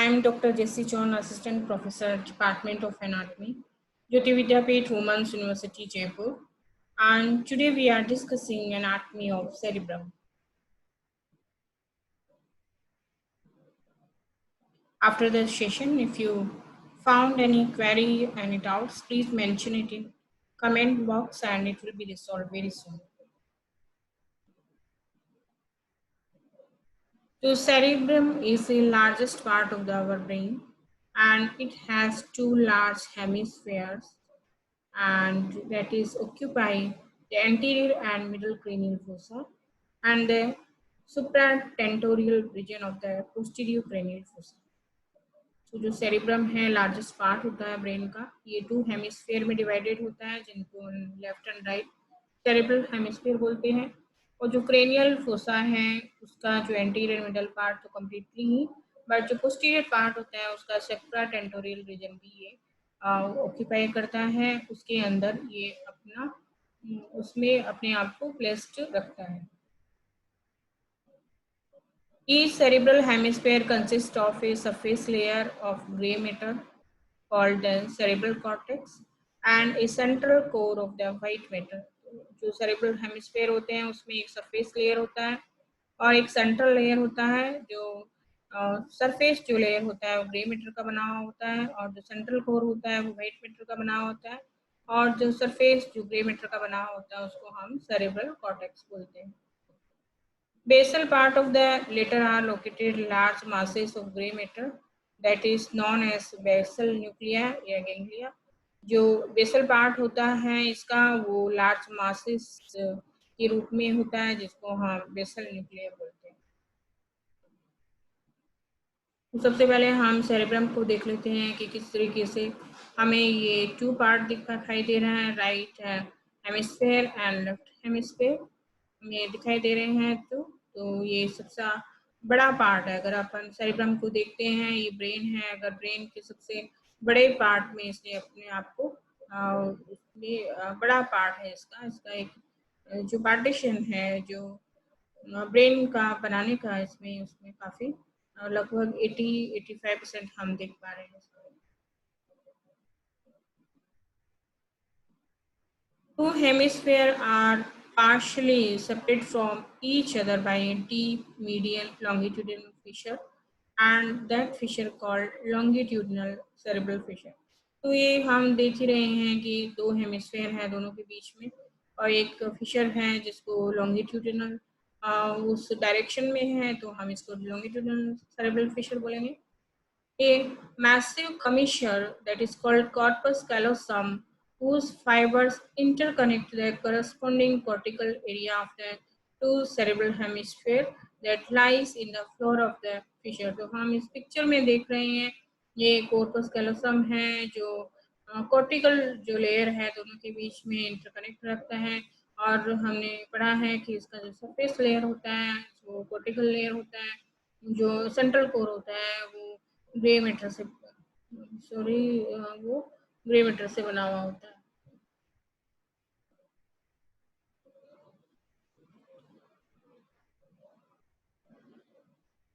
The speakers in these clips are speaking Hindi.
I am Dr. Jessie Chon, Assistant Professor, Department of Anatomy, Jyoti Vidyapeeth Women's University, Jaipur. And today we are discussing anatomy of cerebrum. After the session, if you found any query, any doubts, please mention it in comment box and it will be resolved very soon. So cerebrum is the largest part of our brain and it has two large hemispheres and that is occupy the anterior and middle cranial fossa and the supratentorial region of the posterior cranial fossa. तो जो सेरिब्रम है लार्जेस्ट पार्ट होता है ब्रेन का, ये टू हेमिस्फीयर में डिवाइडेड होता है जिनको left and right cerebral hemisphere बोलते हैं। और जो क्रेनियल फोसा है उसका जो एंटीरियर मिडल पार्ट तो कम्प्लीटली ही, बट जो पोस्टीरियर पार्ट होता है उसका सेप्राटेंटोरियल रीजन भी ये ऑक्यूपाई करता है। उसके अंदर ये अपना उसमें अपने आप को प्लेस्ड रखता है। Each cerebral hemisphere consists of a surface layer of gray matter called the cerebral cortex and a central core of the white matter. जो cerebral hemisphere होते हैं उसमें एक surface layer होता है और एक central layer होता है। जो surface जो layer होता है वो gray matter का बना हुआ होता है और जो central core होता है वो white matter का बना हुआ होता है और जो surface जो gray matter का बना हुआ होता है उसको हम cerebral cortex बोलते हैं। Basal part of the latter are located large masses of gray matter that is known as basal nuclei या ganglia। जो बेसल पार्ट होता है इसका वो लार्ज मासेस के रूप में होता है जिसको हम बेसल न्यूक्लिया बोलते हैं। तो सबसे पहले हम सेरेब्रम को देख लेते हैं कि किस तरीके से हमें ये टू पार्ट दिखाई दे रहा है, right hemisphere and left hemisphere हमें दिखाई दे रहे हैं। तो ये सबसे बड़ा पार्ट है। अगर अपन सेरेब्रम को देखते हैं ये ब्रेन है, अगर ब्रेन के सबसे बड़े पार्ट में इसने अपने आप को बड़ा पार्ट है इसका एक जो पार्टीशन है जो ब्रेन का बनाने का इसमें उसमें काफी लगभग 80-85% हम देख पा रहे हैं। Two hemispheres are partially separate from each other by a deep medial longitudinal fissure and that fissure called longitudinal cerebral fissure। तो ये हम देख ही रहे हैं कि दो हेमिस्फेयर हैं दोनों के बीच में और एक फिशर है जिसको लॉन्गिट्यूडिनल उस डायरेक्शन में है तो हम इसको longitudinal cerebral fissure बोलेंगे। A massive commissure that is called corpus callosum whose fibers interconnect the corresponding cortical area of the two cerebral hemisphere that lies in the floor of the fissure। तो हम इस पिक्चर में देख रहे हैं ये corpus callosum है जो cortical जो लेयर है दोनों के बीच में इंटरकनेक्ट रखता है और हमने पढ़ा है कि इसका जो सरफेस लेयर होता है वो cortical लेयर होता है, जो सेंट्रल कोर होता है वो ग्रे मैटर से वो ग्रे मैटर से बना हुआ होता है।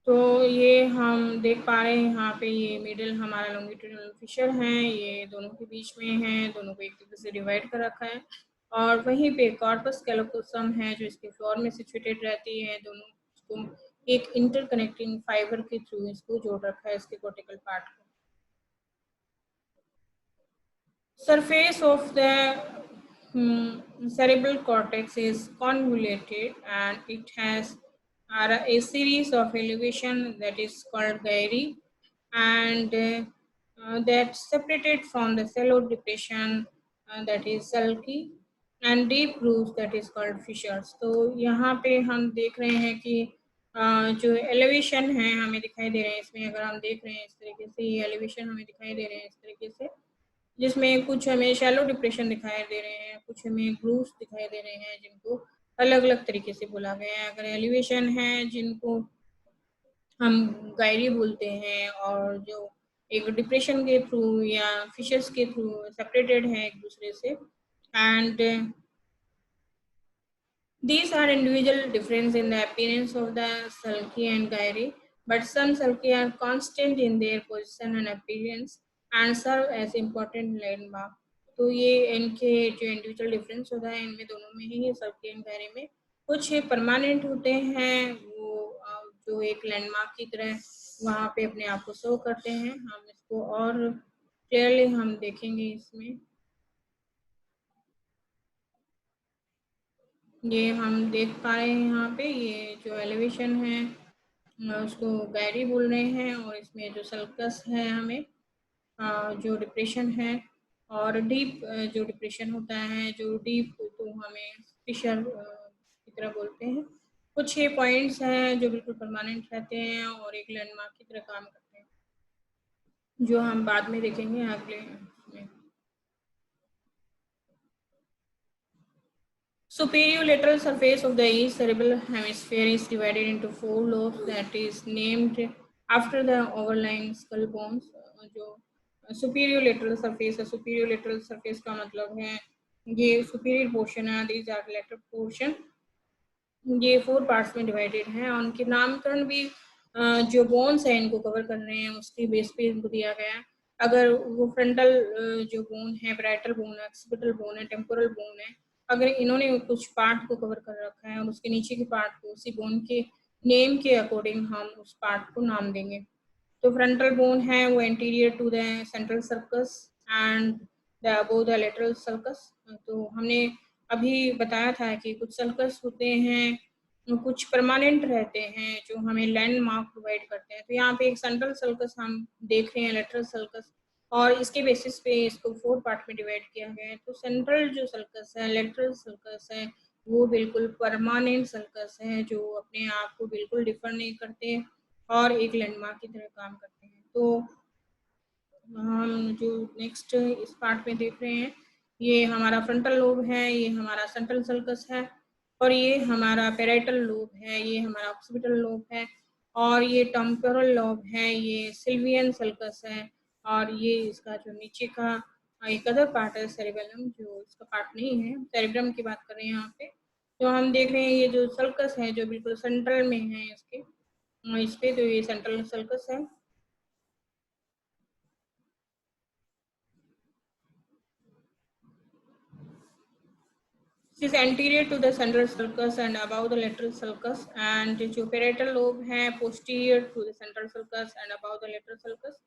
तो ये हम देख पा रहे हैं यहाँ पे ये मिडिल हमारा लॉन्गिट्यूडिनल फिशर है, ये दोनों के बीच में है, दोनों को एक दूसरे से डिवाइड कर रखा है और वहीं पे कॉर्पस कैलोसम है जो इसके फ्लोर में सिचुएटेड रहती है। दोनों इसको एक इंटरकनेक्टिंग फाइबर के थ्रू इसको जोड़ रखा है इसके कॉर्टिकल पार्ट को। Surface of the cerebral cortex is convoluted and it has a series of elevation that is called gyri and that separated from the shallow depression that is sulci and deep grooves that is called fissures। तो यहाँ पे हम देख रहे हैं कि जो एलिवेशन है हमें दिखाई दे रहे हैं इसमें, अगर हम देख रहे हैं इस तरीके से ये एलिवेशन हमें दिखाई दे रहे हैं इस तरीके से, जिसमें कुछ हमें शैलो डिप्रेशन दिखाई दे रहे हैं, कुछ हमें ग्रूव्स दिखाई दे रहे हैं जिनको अलग अलग तरीके से बोला गया है। अगर एलिवेशन है जिनको हम गायरी बोलते हैं और जो एक डिप्रेशन के थ्रू या फिशर्स के थ्रू सेपरेटेड है एक दूसरे से and these are individual difference in the appearance of the sulci and gyri but some sulci are constant in their position and appearance and serve as important landmark. तो ये इनके जो इंडिविजुअल डिफरेंस होता है इनमें दोनों में ही sulci and gyre में कुछ परमानेंट होते हैं, वो जो एक लैंडमार्क की तरह वहाँ पे अपने आप को शो करते हैं। हम इसको और क्लियरली हम देखेंगे इसमें। ये हम देख पा रहे हैं यहाँ पे, ये जो एलिवेशन है उसको गैरी बोल रहे हैं, और इसमें जो सल्कस है हमें जो डिप्रेशन है और डीप जो डिप्रेशन होता है, जो डीप तो हमें फिशर की तरह बोलते हैं। कुछ ये पॉइंट्स हैं जो बिल्कुल परमानेंट रहते हैं और एक लैंडमार्क की तरह काम करते हैं, जो हम बाद में देखेंगे अगले में। Superior lateral surface of the east cerebral hemisphere is divided into 4 lobes that is named after the overlying skull bones. जो superior lateral surface है, superior lateral surface का मतलब है ये superior portion है, these are lateral portion, ये 4 पार्ट्स में डिवाइडेड है और उनके नामकरण भी जो बोन्स है इनको कवर कर रहे हैं उसके बेस पे इनको दिया गया है। अगर वो फ्रंटल जो बोन है, पैराइटल बोन है, ऑक्सीपिटल बोन है, टेम्पोरल बोन है, अगर इन्होंने कुछ पार्ट को कवर कर रखा है और उसके नीचे के पार्ट को उसी बोन के नेम के अकॉर्डिंग हम उस पार्ट को नाम देंगे। तो फ्रंटल बोन है वो anterior to the central sulcus and the above the lateral sulcus. तो हमने अभी बताया था कि कुछ सर्कस होते हैं, कुछ परमानेंट रहते हैं जो हमें लैंडमार्क प्रोवाइड करते हैं। तो यहाँ पे एक सेंट्रल सर्कस हम देख रहे हैं, लेटरल सर्कस, और इसके बेसिस पे इसको 4 पार्ट में डिवाइड किया गया है। तो सेंट्रल जो सर्कस है, लेटरल सर्कस है, वो बिल्कुल परमानेंट सर्कस है जो अपने आप को बिल्कुल डिफर नहीं करते और एक लैंडमार्क की तरह काम करते हैं। तो हम जो नेक्स्ट इस पार्ट में देख रहे हैं, ये हमारा फ्रंटल लोब है, ये हमारा सेंट्रल सर्कस है, और ये हमारा पैराइटल लोब है, ये हमारा ऑक्सीपिटल लोब है, और ये टेम्पोरल लोब है, ये सिल्वियन सर्कस है, और ये इसका जो नीचे का एक अदर पार्ट है सेरिबेलम, जो इसका पार्ट नहीं है, सेरिब्रम की बात कर रहे हैं यहाँ पे। तो हम देख रहे हैं ये जो सर्कस है जो बिल्कुल सेंट्रल में है इसके, इस पे, तो ये सेंट्रल सर्कस है। It is anterior to the central sulcus and above the lateral sulcus, and जो parietal lobe है posterior to the central sulcus and above the lateral sulcus,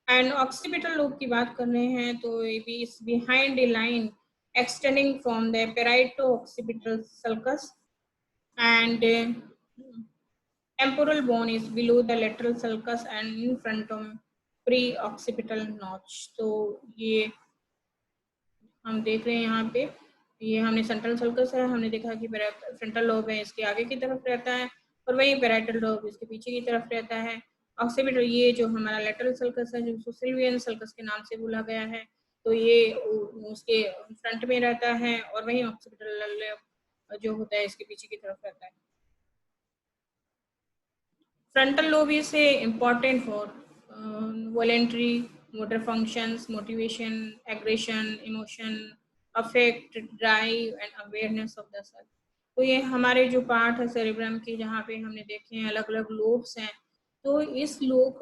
and occipital lobe की बात कर रहे हैं तो it is behind a line extending from the parieto-occipital sulcus, and temporal bone is below the lateral sulcus and in front of pre-occipital notch। तो ये हम देख रहे हैं यहाँ पे, ये हमने सेंट्रल सर्कस है, हमने देखा कि फ्रंटल लोब है इसके आगे की तरफ रहता है और वही पैराइटल लोब इसके पीछे की तरफ रहता है। ऑक्सीपिटल ये जो हमारा लेटरल सर्कस है जो सिल्वियन सर्कस के नाम से बोला गया है, तो ये उसके फ्रंट में रहता है और वही ऑक्सीपिटल जो होता है इसके पीछे की तरफ रहता है। Frontal lobe is important for voluntary motor functions, motivation, aggression, emotion, affect, drive and awareness of the self। तो ये हमारे जो पार्ट है सेरिब्रम की जहाँ पे हमने देखे हैं अलग अलग लोब्स हैं, तो इस लोब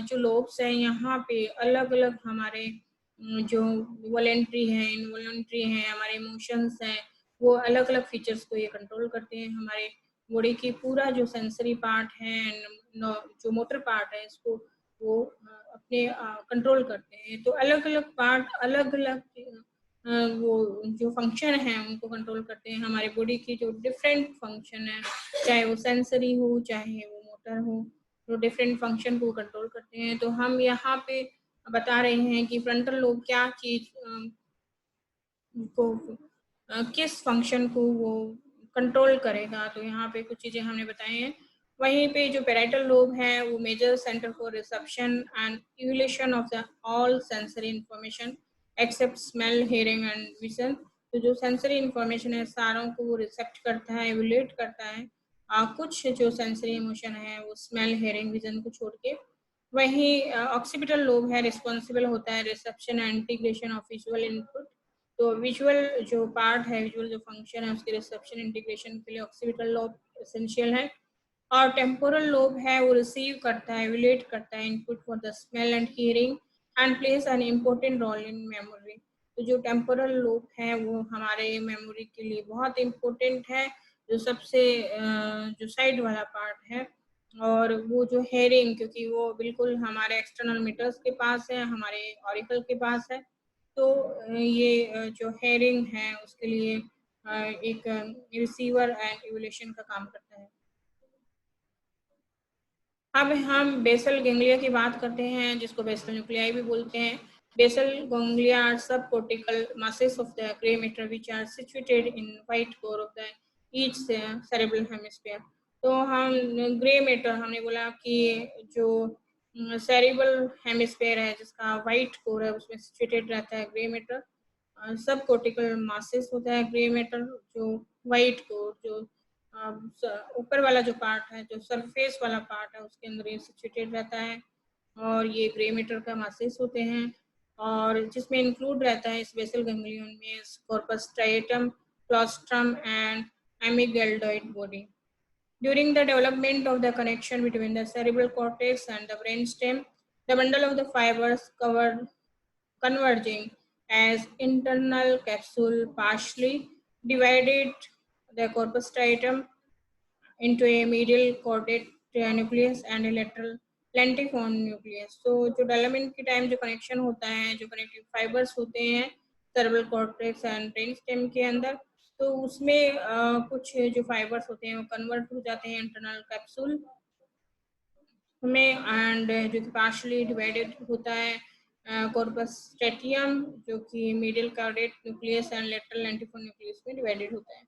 जो लोब्स हैं यहाँ पे अलग अलग हमारे जो वॉलेंट्री हैं, इनवॉलेंट्री हैं, हमारे इमोशंस हैं, वो अलग अलग फीचर्स को ये कंट्रोल करते हैं। हमारे बॉडी की पूरा जो सेंसरी पार्ट है, जो मोटर पार्ट है, इसको वो अपने कंट्रोल करते हैं। तो अलग अलग पार्ट अलग अलग वो जो फंक्शन है उनको कंट्रोल करते हैं। हमारे बॉडी की जो डिफरेंट फंक्शन है, चाहे वो सेंसरी हो चाहे वो मोटर हो, तो डिफरेंट फंक्शन को कंट्रोल करते हैं। तो हम यहाँ पे बता रहे हैं कि फ्रंटल लोब क्या चीज को किस फंक्शन को वो कंट्रोल करेगा। तो यहाँ पे कुछ चीजें हमने बताई हैं। वहीं पे जो पैराइटल लोब है वो major centre for reception and evolution of the all sensory information except smell, hearing and vision. तो जो सेंसरी इंफॉर्मेशन है सारों को वो रिसेप्ट करता है, इवोल्यूट करता है। कुछ जो सेंसरी इमोशन है वो स्मेल, हियरिंग, विजन को छोड़ के। वहीं ऑक्सीपिटल लोब है रिस्पॉन्सिबल होता है reception and integration of visual input. तो विजुअल जो पार्ट है, विजुअल जो फंक्शन है उसके रिसेप्शन इंटीग्रेशन के लिए ऑक्सीपिटल लोब एसेंशियल है। और टेम्पोरल लोब है वो रिसीव करता है, एवेल्यूएट करता है input for the smell and hearing and plays an important role in memory. तो जो टेम्पोरल लोब है वो हमारे मेमोरी के लिए बहुत इम्पोर्टेंट है, जो सबसे जो साइड वाला पार्ट है। और वो जो हेयरिंग, क्योंकि वो बिल्कुल हमारे एक्सटर्नल मीटर्स के पास है, हमारे ऑरिकल के पास है, तो ये जो हेयरिंग है उसके लिए एक रिसीवर एंड इवोल्यूशन का काम करता है। अब हम बेसल गैंग्लिया की बात करते हैं, जिसको बेसल न्यूक्लियाई भी बोलते हैं। बेसल गैंग्लिया आर सब cortical masses of the gray matter which are situated in white core of the each cerebral hemisphere। तो हम ग्रे मैटर हमने बोला कि जो सेरिबल हेमिस्फेयर है जिसका व्हाइट कोर है उसमें सिचुएटेड रहता है ग्रे मैटर। सब कोर्टिकल मासेस होता है ग्रे मैटर, जो व्हाइट कोर जो ऊपर वाला जो पार्ट है, जो सरफेस वाला पार्ट है उसके अंदर ये सिचुएटेड रहता है, और ये ग्रे मैटर का मासेस होते हैं। और जिसमें इंक्लूड रहता है इस बेसल गैंग्लियन में corpus striatum, claustrum and amygdaloid body. During the development of the connection between the cerebral cortex and the brainstem, the bundle of the fibers covered converging as internal capsule partially divided the corpus striatum into a medial chordate nucleus and a lateral lentiform nucleus। तो जो डेवलपमेंट के टाइम जो कनेक्शन होता है, जो कनेक्टिव फाइबर्स होते हैं cerebral cortex and brain stem के अंदर, तो उसमें कुछ जो फाइबर्स होते हैं वो कन्वर्ट हो जाते हैं इंटरनल कैप्सूल में, एंड जो कि पार्शली डिवाइडेड होता है कॉर्पस स्टेटियम, जो कि medial caudate nucleus and lateral lentiform nucleus में डिवाइडेड होता है।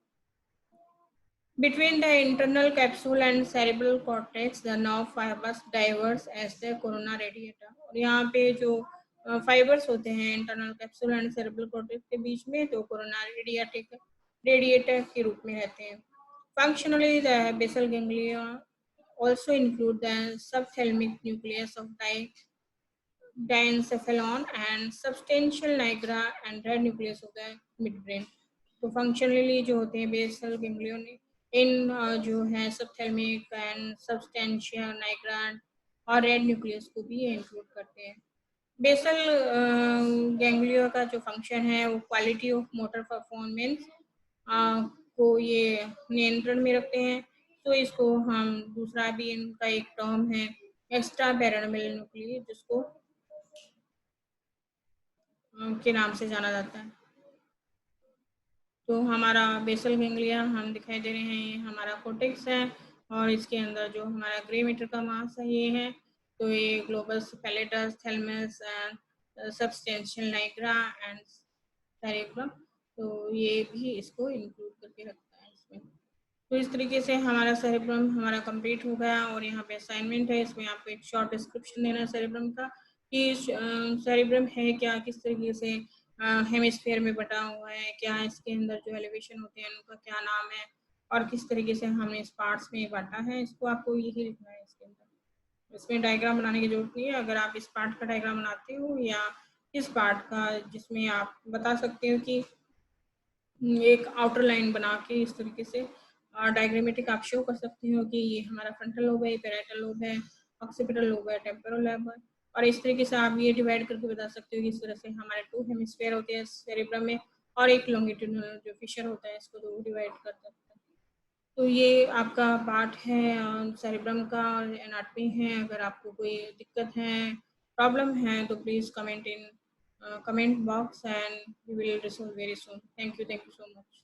Between the internal capsule and cerebral cortex, the nerve fibers diverge as the corona radiata। और यहाँ पे जो फाइबर्स होते हैं internal capsule and cerebral cortex के बीच में, तो कोरोना रेडिएटर के रूप में रहते हैं। Functionally, the basal ganglia also include the subthalamic nucleus of diencephalon and substantial nigra and red nucleus of the midbrain। तो फंक्शनली जो होते हैं बेसल गैंग्लियन इन जो है सबथैलेमिक एंड सबस्टेंशिया नाइग्रा और रेड न्यूक्लियस को भी इंक्लूड करते हैं। बेसल गैंग्लिया का जो फंक्शन है वो क्वालिटी ऑफ मोटर परफॉर्मेंस को ये नियंत्रण में रखते हैं। तो इसको हम दूसरा भी इनका एक टर्म है एक्स्ट्रा पैरानोमल न्यूक्लियस, जिसको के नाम से जाना जाता है। तो हमारा बेसल गैंग्लिया हम दिखाई दे रहे हैं, ये हमारा कोर्टेक्स है, और इसके अंदर जो हमारा ग्रे मैटर का मास है ये है। तो ये globus pallidus thalamus and substantia nigra and cerebrum, तो ये भी इसको इंक्लूड करके रखता है इसमें। तो इस तरीके से हमारा सेरेब्रम हमारा कंप्लीट हो गया, और यहाँ पे असाइनमेंट है, इसमें आपको एक शॉर्ट डिस्क्रिप्शन देना है सेरेब्रम का कि सेरेब्रम है क्या, किस तरीके से हेमिस्फीयर में बटा हुआ है, क्या इसके अंदर जो एलिवेशन होते हैं उनका क्या नाम है, और किस तरीके से हमने इस पार्ट्स में बांटा है, इसको आपको यही लिखना है इसके अंदर। इसमें डायग्राम बनाने की जरूरत नहीं है। अगर आप इस पार्ट का डायग्राम बनाते हो या इस पार्ट का, जिसमें आप बता सकते हो कि एक आउटर लाइन बना के इस तरीके से डायग्रामेटिक आप शो कर सकते हो कि ये हमारा फ्रंटल लोब है, पैराइटल लोब है, ऑक्सीपिटल लोब है, टेम्पोरल लोब है, और इस तरीके से आप ये डिवाइड करके बता सकते हो कि इस तरह से हमारे 2 हेमिस्फीयर होते हैं सेरेब्रम में, और एक लॉन्गिट्यूडिनल जो फिशर होता है इसको 2 डिवाइड कर सकते हैं। तो ये आपका पार्ट है सेरेब्रम का, और एनाटमी है। अगर आपको कोई दिक्कत है, प्रॉब्लम है, तो please comment in comment box and we will resolve very soon. Thank you so much.